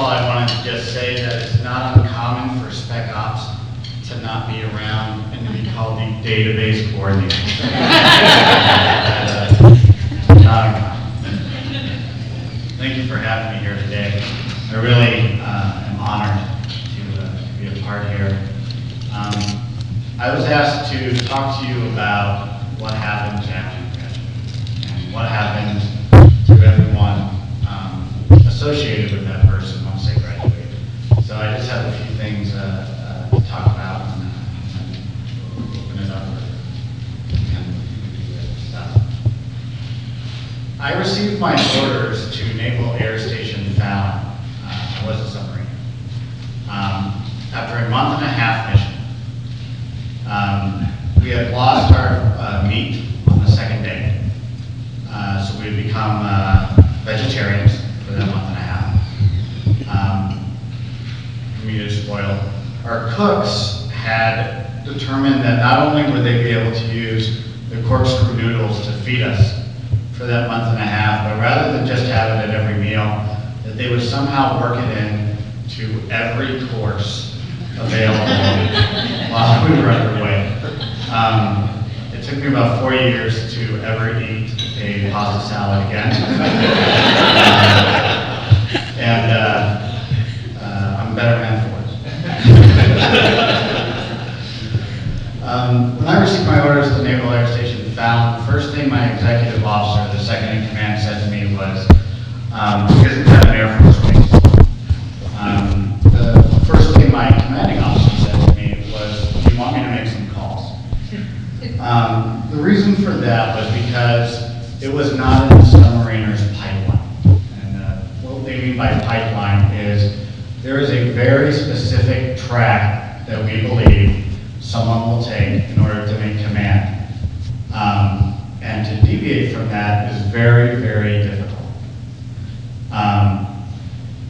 all, I wanted to just say that it's not uncommon for spec ops to not be around and to be called the database coordinator. Not uncommon. Thank you for having me here today. I really am honored to be a part here. I was asked to talk to you about what happens after you graduate and what happens to everyone associated with that person once they graduate. So I just have a few things to talk about and open it up for stuff. I received my orders to Naval Air Station Fallon. I was a submarine. After a month and a half mission. We had lost our meat on the second day. So we had become vegetarians for that month and a half. Meat is spoiled. Our cooks had determined that not only would they be able to use the corkscrew noodles to feed us for that month and a half, but rather than just have it at every meal, that they would somehow work it in to every course available while we were underway. It took me about 4 years to ever eat a pasta salad again. And I'm a better man for it. When I received my orders to Naval Air Station Fallon, the first thing my executive officer, the second in command, said to me was, because it's at an Air Force base, the first thing my commanding officer said to me was, do you want me to make some calls? The reason for that was because it was not in the submariner's pipeline. And what they mean by pipeline is there is a very specific track that we believe someone will take in order to make command. And to deviate from that is very, very difficult.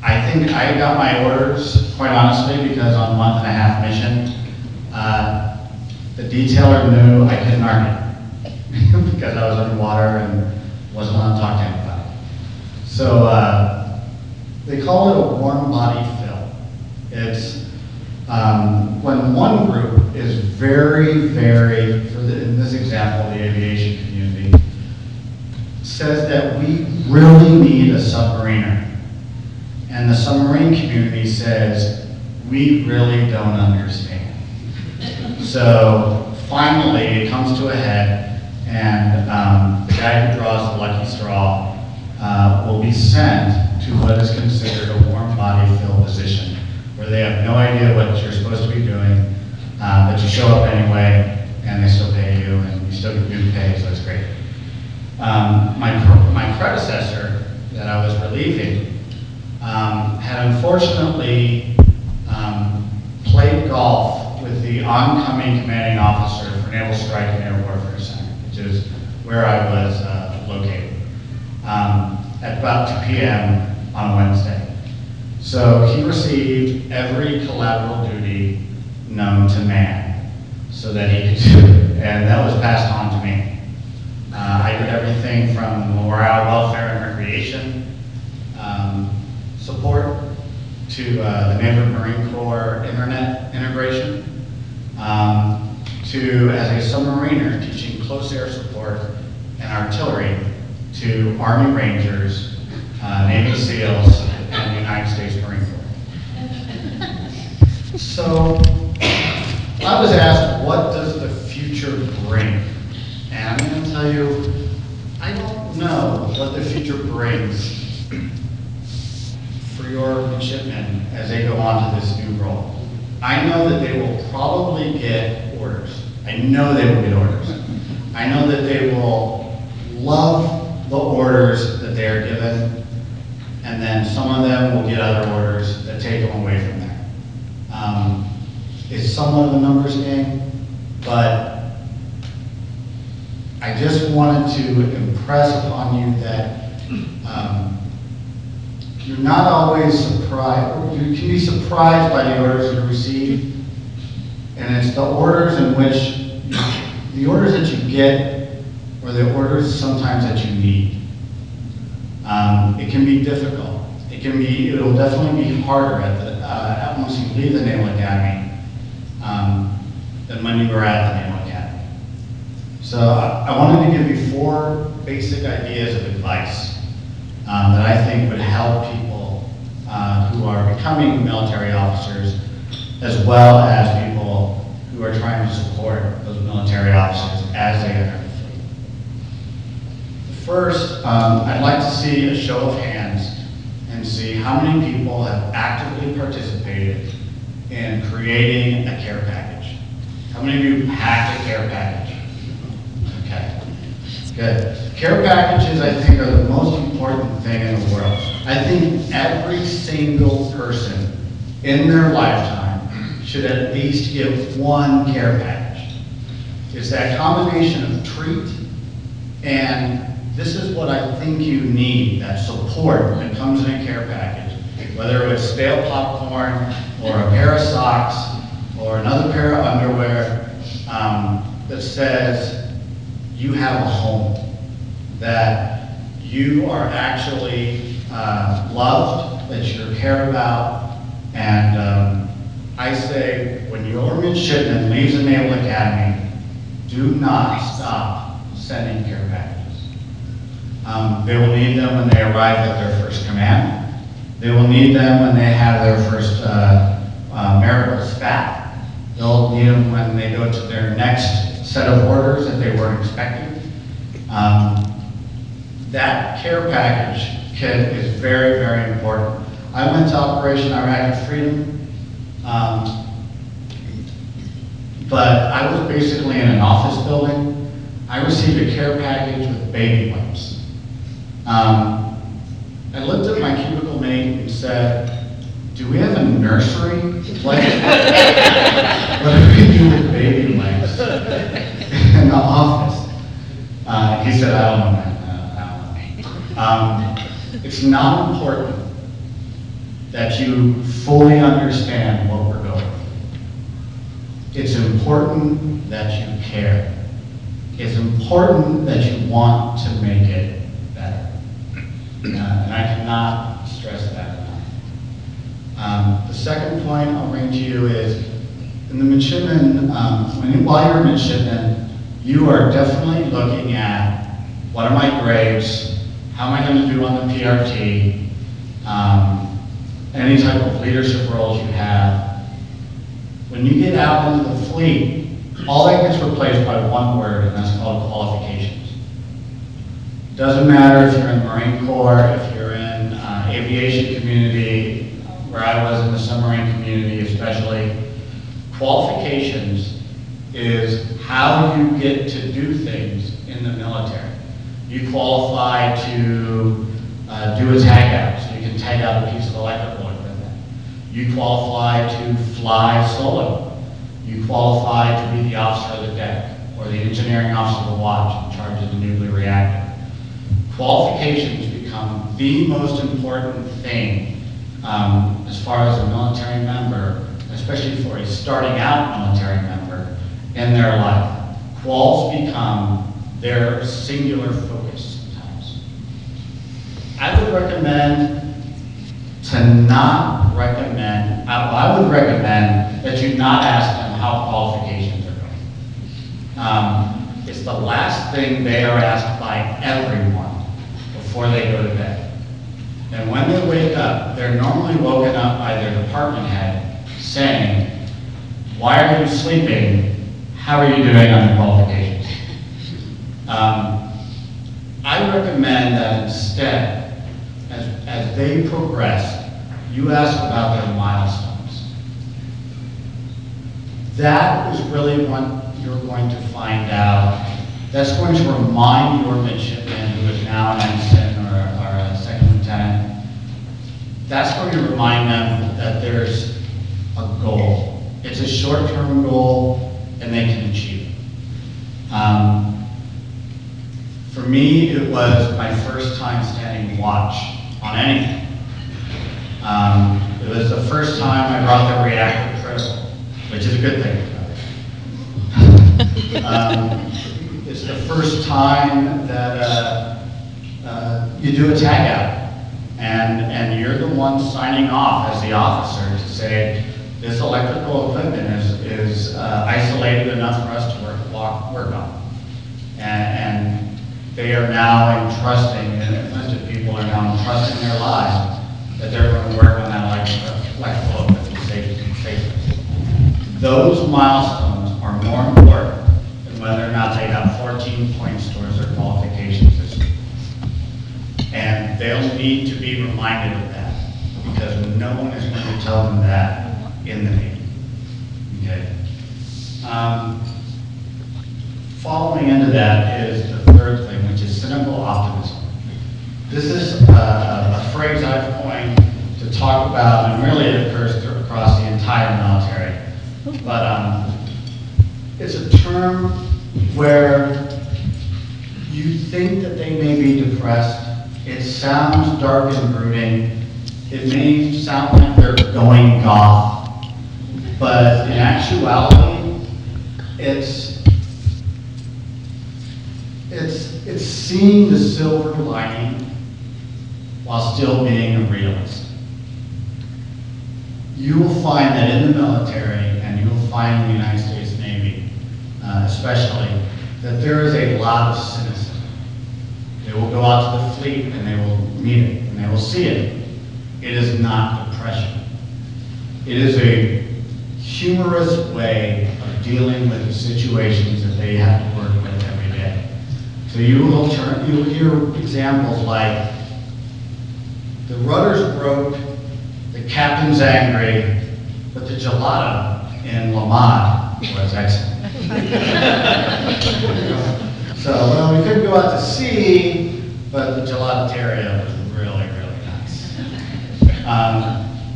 I think I got my orders, quite honestly, because on a month and a half mission, the detailer knew I couldn't argue because I was underwater and wasn't allowed to talk to anybody. So they call it a warm body fill. It's when one group is very, very, in this example, the aviation community, says that we really need a submariner. And the submarine community says, we really don't understand. So finally, it comes to a head, and the guy who draws the lucky straw will be sent to what is considered a warm body fill position, where they have no idea what you're supposed to be doing, but you show up anyway, and they still pay you, and you still get due pay, so it's great. My predecessor that I was relieving had unfortunately played golf with the oncoming commanding officer for Naval Strike and Air Warfare Center, which is where I was located, at about 2 p.m. on Wednesday. So he received every collateral duty known to man so that he could do it, and that was passed on to me. I did everything from morale, welfare, and recreation support to the Naval Marine Corps internet integration, to, as a submariner, teaching close air support and artillery to Army Rangers, Navy SEALs, and the United States Marine Corps. So I was asked, what does the future bring? And I'm going to tell you, I don't know what the future brings for your midshipmen as they go on to this new role. I know that they will probably get orders. I know they will get orders. I know that they will love the orders that they are given, and then some of them will get other orders that take them away from there. It's somewhat of a numbers game, but I just wanted to impress upon you that you're not always surprised, or you can be surprised by the orders you receive, and it's the orders in which, the orders that you get, or the orders sometimes that you need. It can be difficult. It it'll definitely be harder once you leave the Naval Academy than when you were at the Naval Academy. So I wanted to give you 4 basic ideas of advice that I think would help people who are becoming military officers, as well as people who are trying to support those military officers as they enter the fleet. First, I'd like to see a show of hands and see how many people have actively participated in creating a care package. How many of you packed a care package? Okay, good. Care packages, I think, are the most important thing in the world. I think every single person in their lifetime should at least get 1 care package. It's that combination of treat and this is what I think you need, that support that comes in a care package, whether it's stale popcorn or a pair of socks or another pair of underwear that says you have a home, that you are actually loved, that you're cared about, and I say when your midshipman leaves the Naval Academy, do not stop sending care packages. They will need them when they arrive at their first command. They will need them when they have their first marital spat. They'll need them when they go to their next set of orders that they weren't expecting. That care package kit is very, very important. I went to Operation Iraqi Freedom, but I was basically in an office building. I received a care package with baby wipes. I looked at my cubicle mate and said, do we have a nursery? What do we do with baby wipes in the office? He said, I don't know, man. I don't know. It's not important that you fully understand what we're going through. It's important that you care. It's important that you want to make it better. And I cannot stress that enough. The second point I'll bring to you is, in the midshipman, while you're a midshipman, you are definitely looking at what are my grades, how am I going to do on the PRT, any type of leadership roles you have. When you get out into the fleet, all that gets replaced by one word, and that's called qualifications. Doesn't matter if you're in the Marine Corps, if you're in aviation community, where I was in the submarine community especially. Qualifications is how you get to do things in the military. You qualify to do a tag out, so you can tag out a piece of electrical equipment. You qualify to fly solo. You qualify to be the officer of the deck, or the engineering officer of the watch in charge of the nuclear reactor. Qualifications become the most important thing as far as a military member, especially for a starting out military member in their life. Quals become their singular focus sometimes. I would recommend I would recommend that you not ask them how qualifications are going. It's the last thing they are asked by everyone before they go to bed. And when they wake up, they're normally woken up by their department head saying, why are you sleeping? How are you doing on your qualifications? I recommend that instead, as they progress, you ask about their milestones. That is really what you're going to find out. That's going to remind your midshipman, who is now an ensign or a second lieutenant, that's going to remind them that there's a goal. It's a short-term goal, and they can achieve it. For me, it was my first time standing watch on anything. It was the first time I brought the reactor critical, which is a good thing. It's the first time that you do a tag out. And you're the one signing off as the officer to say, this electrical equipment is isolated enough for us to work on. And they are now entrusting, and enlisted people are now entrusting their lives that they're going to work on that electrical equipment safely. Those milestones are more important than whether or not they got 14 points towards their qualifications this week. And they'll need to be reminded of that, because no one is going to tell them that in the meeting. Okay. Following into that is the third thing, which is cynical optimism. This is a phrase I've coined to talk about, and really it occurs across the entire military. But it's a term where you think that they may be depressed. It sounds dark and brooding. It may sound like they're going goth, but in actuality, it's seeing the silver lining while still being a realist. You will find that in the military, and you will find in the United States Navy, especially, that there is a lot of cynicism. They will go out to the fleet and they will meet it and they will see it. It is not depression. It is a humorous way of dealing with the situations that they have to work with every day. So you will hear examples like, the rudders broke, the captain's angry, but the gelato in Lamont was excellent. So, well, we couldn't go out to sea, but the gelateria was really, really nice.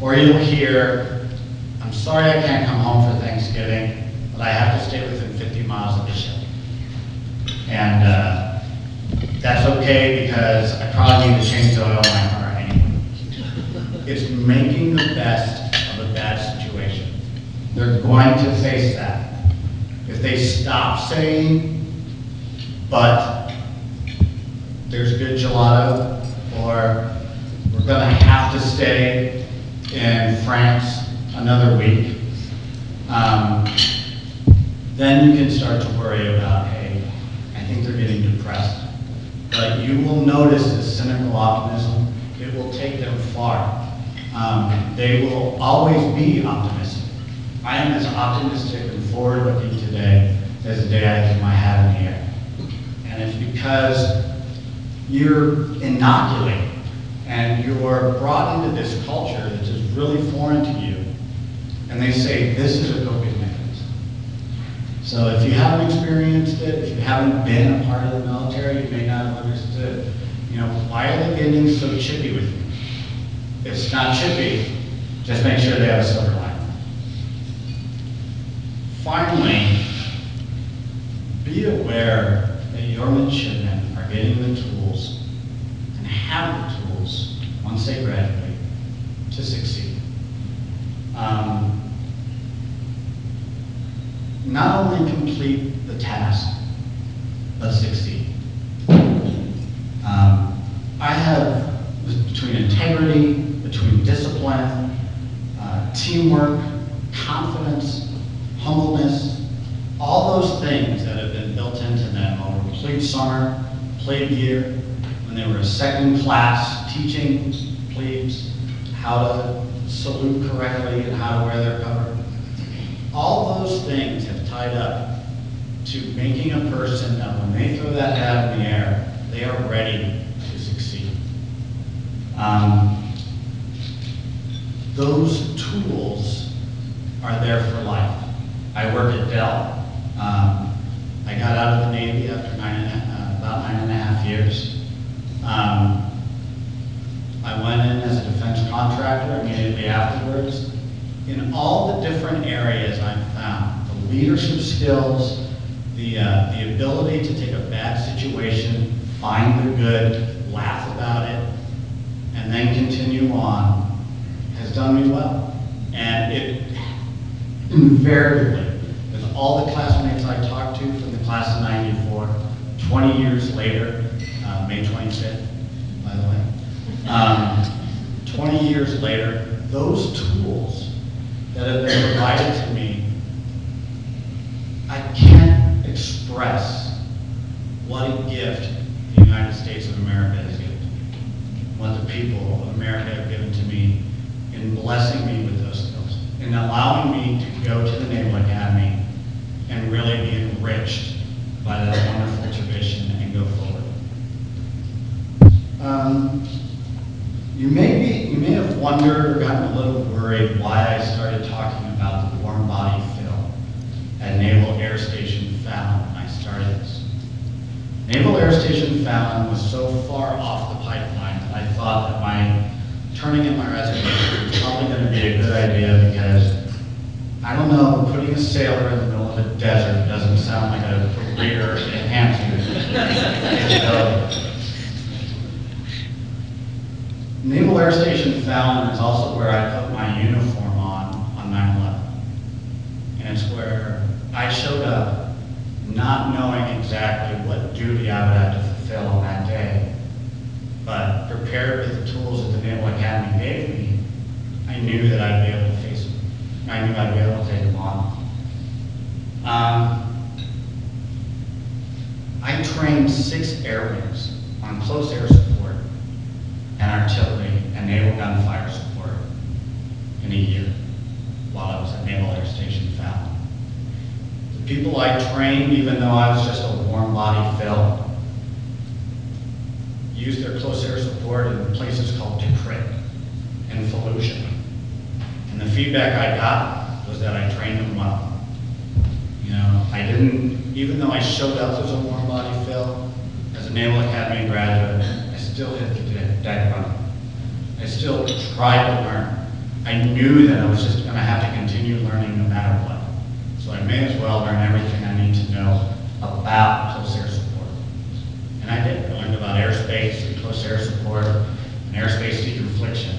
Or you'll hear, I'm sorry I can't come home for Thanksgiving, but I have to stay within 50 miles of the ship. And that's okay because I probably need to change the oil in my car anyway. It's making the best of a bad situation. They're going to face that. If they stop saying, but there's good gelato, or we're going to have to stay in France another week, then you can start to worry about, hey, I think they're getting depressed. But you will notice this cynical optimism. It will take them far. They will always be optimistic. I am as optimistic and forward-looking today as the day I threw my hat in the air. And it's because you're inoculated and you're brought into this culture that is really foreign to you. And they say, this is a coping mechanism. So if you haven't experienced it, if you haven't been a part of the military, you may not have understood, why are they getting so chippy with you? If it's not chippy, just make sure they have a silver lining. Finally, be aware that your midshipmen are getting the tools and have the tools, once they graduate, to succeed. Not only complete the task, but succeed. I have, between integrity, between discipline, teamwork, confidence, humbleness, all those things that have been built into them over complete summer, complete year, when they were a second class teaching plebes how to salute correctly and how to wear their cover. All those things have tied up to making a person that when they throw that hat in the air, they are ready to succeed. Those tools are there for life. I work at Dell. I got out of the Navy after about 9.5 years. I went in as a defense contractor immediately afterwards. In all the different areas I've found, the leadership skills, the ability to take a bad situation, find the good, laugh about it, and then continue on, has done me well. And it invariably, with all the classmates I talked to from the class of '94, 20 years later, May 25th, by the way, 20 years later, those tools that have been provided to me, I can't express what a gift the United States of America has given to me, what the people of America have given to me in blessing me with those skills, in allowing me to go to the Naval Academy and really be enriched by that wonderful tradition and go forward. You may have wondered or gotten a little worried why I started talking about the warm body fill at Naval Air Station Fallon when I started this. Naval Air Station Fallon was so far off the pipeline that I thought that turning in my resignation was probably going to be a good idea because, I don't know, putting a sailor in the middle of a desert doesn't sound like a career enhancing capability. Naval Air Station Fallon is also where I put my uniform on 9/11. And it's where I showed up not knowing exactly what duty I would have to fulfill on that day, but prepared with the tools that the Naval Academy gave me, I knew that I'd be able to face them. I knew I'd be able to take them on. I trained 6 air wings on close air support and artillery and naval gunfire support in a year while I was at Naval Air Station Fallon. The people I trained, even though I was just a warm body fill, used their close air support in places called Tikrit and Fallujah. And the feedback I got was that I trained them well. You know, I didn't, even though I showed up as a warm body fill, as a Naval Academy graduate, I still hit the deck running. I still tried to learn. I knew that I was just going to have to continue learning no matter what. So I may as well learn everything I need to know about close air support. And I did. I learned about airspace and close air support and airspace deconfliction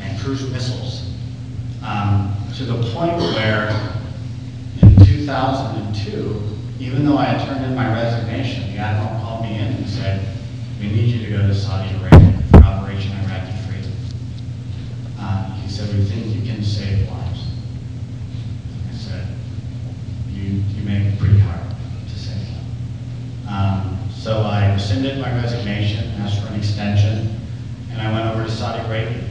and cruise missiles. To the point where in 2002, even though I had turned in my resignation, the Admiral called me in and said, "We need you to go to Saudi Arabia for Operation Iraqi Freedom." He said, "We think you can save lives." I said, you make it pretty hard to say that. So I rescinded my resignation, asked for an extension, and I went over to Saudi Arabia.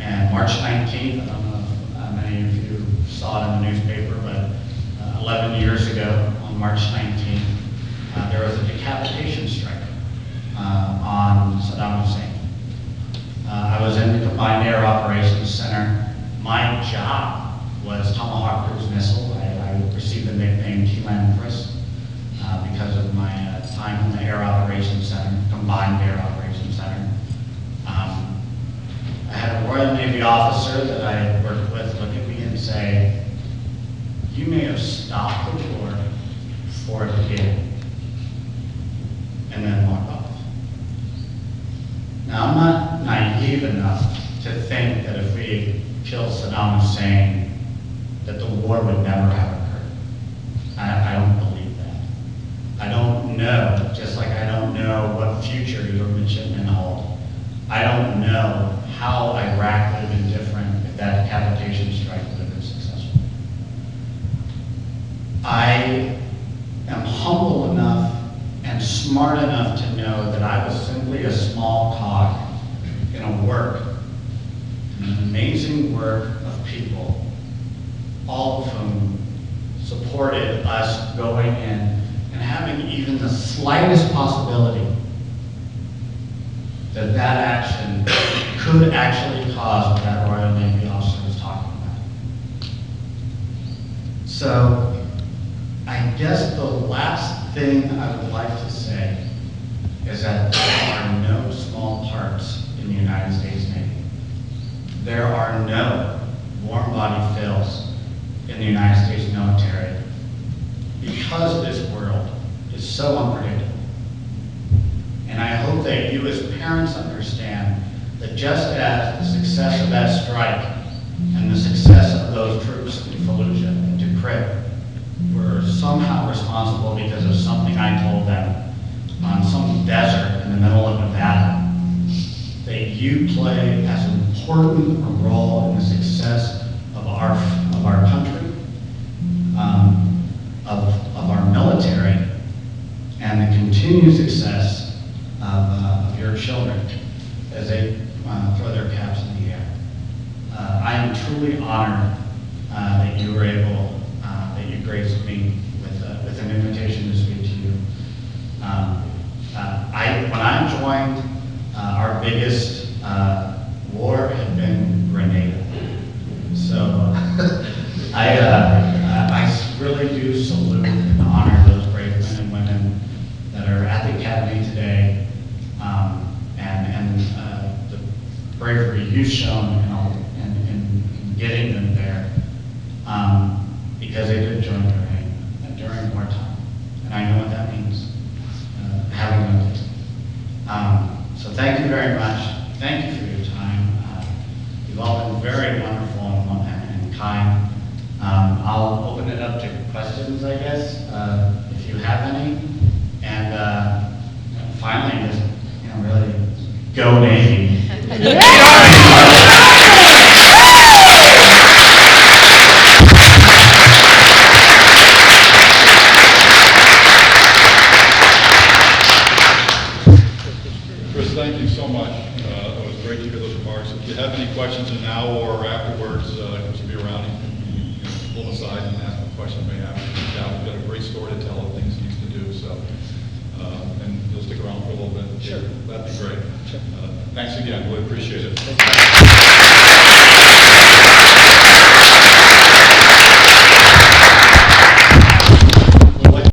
And March 19th, I don't know if many of you saw it in the newspaper, but 11 years ago, on March 19th, there was a decapitation strike on Saddam Hussein. I was in the Combined Air Operations Center. My job was Tomahawk cruise missile. I received the nickname T-Land Empress because of my time in the Air Operations Center, Combined Air Operations Center. I had a Royal Navy officer that I had worked with look at me and say, "You may have stopped the war before it began," and then walk off. Now, I'm not naive enough to think that if we killed Saddam Hussein, that the war would never have occurred. I don't believe that. I don't know, just like I don't know what future your midshipmen hold. I don't know how Iraq would have been different if that decapitation strike would have been successful. I am humble enough and smart enough to know that I was simply a small cog in a work, in an amazing work of people, all of whom supported us going in and having even the slightest possibility that that action could actually cause what that Royal Navy officer was talking about. So, I guess the last thing I would like to say is that there are no small parts in the United States Navy. There are no warm body fills in the United States military because this world is so unpredictable. And I hope that you as parents understand that just as the success of that strike and the success of those troops in Fallujah and Tikrit were somehow responsible because of something I told them on some desert in the middle of Nevada, that you play as important a role in the success of our country, of our military, and the continued success of your children as they throw their caps in the air. I am truly honored that you were able, that you graced me with an invitation to speak to you. When I joined, our biggest war had been Grenada. So I really do salute and honor those brave men and women that are at the Academy today, and the bravery you've shown in getting them there, because they did join during wartime. And I know what that means, having them. So thank you very much. Thank you for your time. You've all been very wonderful and kind. I'll open it up to questions, I guess, if you have any. And finally, just really go Navy. Chris, thank you so much. It was great to hear those remarks. If you have any questions now or afterwards, Chris will be around. You can pull aside and ask what questions you may have. We've got a great story to tell of things he used to do. So, and you'll stick around for a little bit. Sure. That'd be great. Sure. Thanks again. Really appreciate it.